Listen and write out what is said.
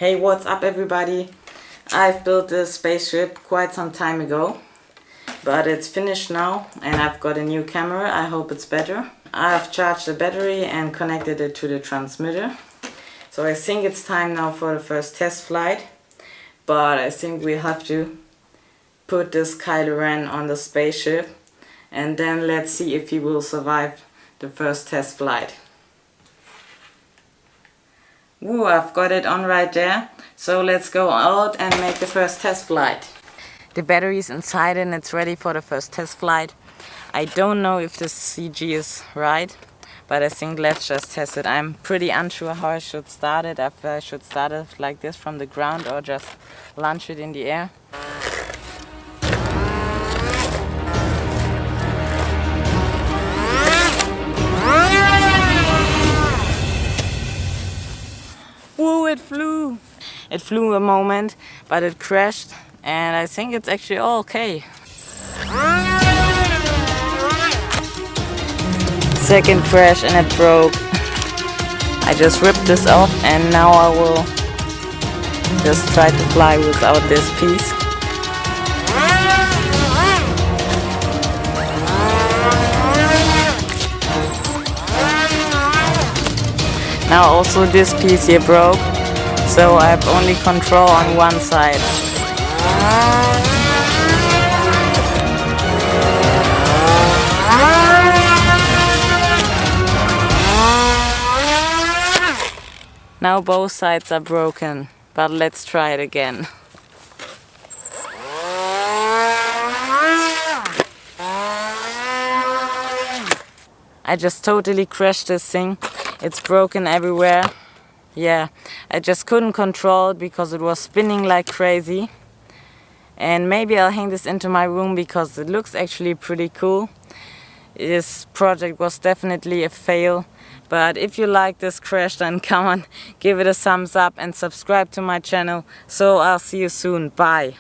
Hey, what's up everybody? I've built this spaceship quite some time ago, but it's finished now and I've got a new camera. I hope it's better. I've charged the battery and connected it to the transmitter. So I think it's time now for the first test flight, but I think we have to put this Kylo Ren on the spaceship and then let's see if he will survive the first test flight. Woo, I've got it on right there. So let's go out and make the first test flight. The battery is inside and it's ready for the first test flight. I don't know if this CG is right, but I think let's just test it. I'm pretty unsure how I should start it. If I should start it like this from the ground or just launch it in the air. Whoa, it flew! It flew a moment, but it crashed, and I think it's actually all okay. Second crash and it broke. I just ripped this off and now I will just try to fly without this piece. Now also this piece here broke, so I have only control on one side. Now both sides are broken, but let's try it again. I just totally crashed this thing. It's broken everywhere. Yeah, I just couldn't control it because it was spinning like crazy. And maybe I'll hang this into my room because it looks actually pretty cool. This project was definitely a fail. But if you like this crash, then come on, give it a thumbs up and subscribe to my channel. So I'll see you soon. Bye.